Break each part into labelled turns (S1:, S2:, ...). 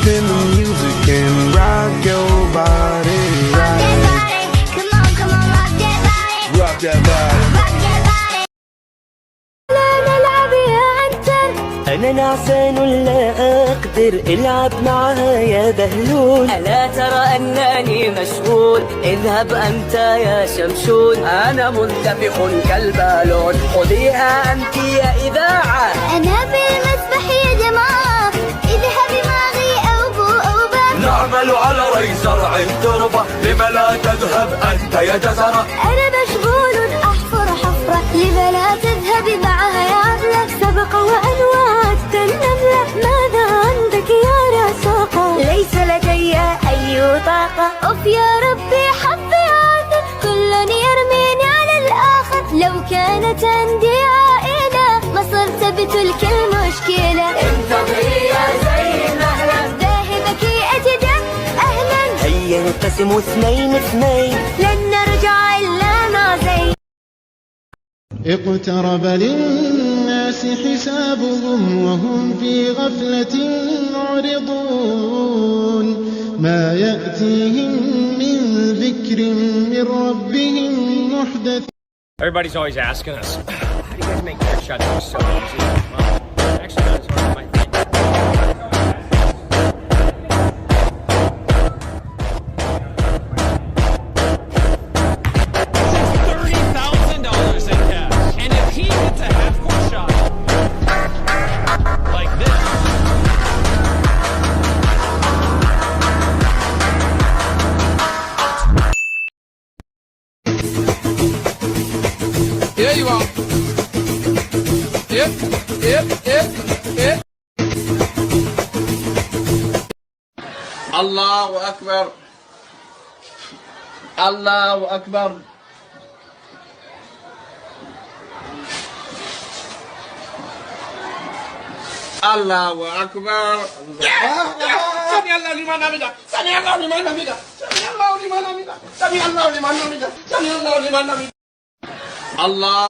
S1: in the music and rock your body right.
S2: Come on, come on, rock that body.
S1: Rock that body.
S2: Rock that body. لا نلعب يا عنتر.
S3: أنا نعسان ولا أقدر العب معها يا بهلول. ألا ترى أنني مشغول؟ اذهب أنت يا شمشون. أنا منتفخ كالبالون، خذيها أنت يا إذاعة.
S2: أنا بالمسبح يا جماعة، اذهبي معي أوبا.
S4: نعمل على ري زرع التربة، لم لا تذهب أنت يا جزرة.
S2: أنا مشغول أحفر حفرة، لم لا تذهبي معها يا عبلة. سبق وأنوعت النملة، ماذا عندك يا رساقة؟ ليس لدي أي طاقة. أوف يا ربي حظي عاثر، كل يرميني على الآخر. لو كانت عندي عائلة ما صرت بتلك المشكلة.
S3: انتظري يا زين أهلا،
S2: ذاهبك أجدا أهلا.
S3: هيا نقسم اثنين اثنين،
S2: لن نرجع إلا مع زين.
S5: اقترب للناس حسابهم وهم في غفلة معرضون ما يأتيهم من ذكر من ربهم محدث.
S6: Everybody's always asking us, how do you guys make trick shots look so easy? Well, actually not as hard as you might think. $30,000 in cash, and if he hits a half-court shot like this.
S7: Here you are. Yep, yep, yep, yep. Allahu Akbar. Allahu Akbar. Allahu Akbar. Sami Allahu liman hamidah. Sami Allahu liman hamidah. Sami Allahu liman hamidah. Sami Allahu liman hamidah. Sami Allahu liman hamidah. Allah.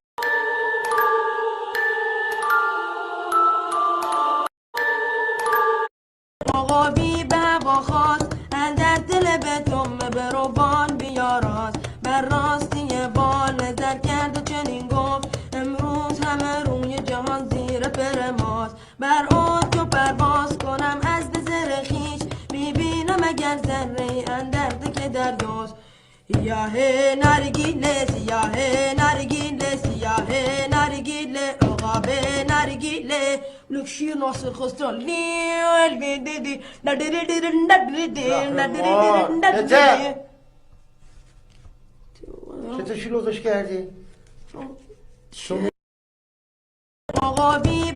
S8: آقابی بقا خواست اندر دل بتم بروبان بیاراست بر راستی بال نظر کرد و چنین گفت امروز همه روی جهان زیر پر ماست. بر آن که پرواز کنم از بزر خیش میبینم اگر ذره اندر دک دریاست. سیاه نرگیله سیاه نرگیله سیاه نرگیله عقاب نرگیله لکشی ناصر خستالی البیدی ندیدی ندیدی ندیدی.
S9: چطور شلوغش کردی؟
S8: آقابی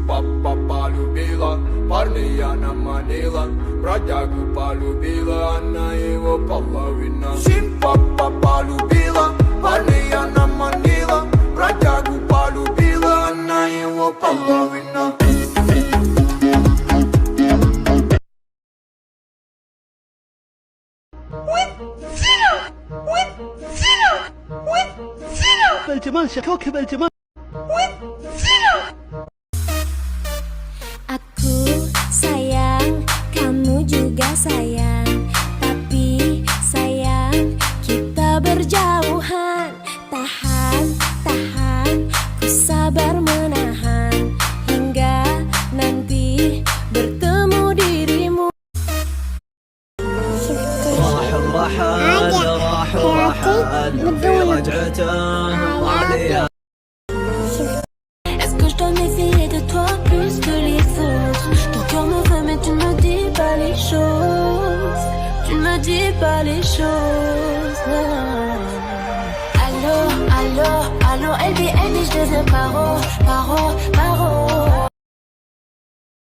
S4: Папа полюбила, парня она манила, бродягу полюбила, она его половина. Папа полюбила, парня она манила, бродягу полюбила, она его половина.
S3: الجمال كوكب الجمال.
S2: Aku sayang, kamu juga sayang. Tapi sayang, kita berjauhan. Tahan, tahan, ku sabar menahan hingga nanti bertemu dirimu. Est-ce que je dois m'essayer de toi plus que les autres? me dis pas les choses. Allô, allô, allô, elle dit, je te paro, paro, paro.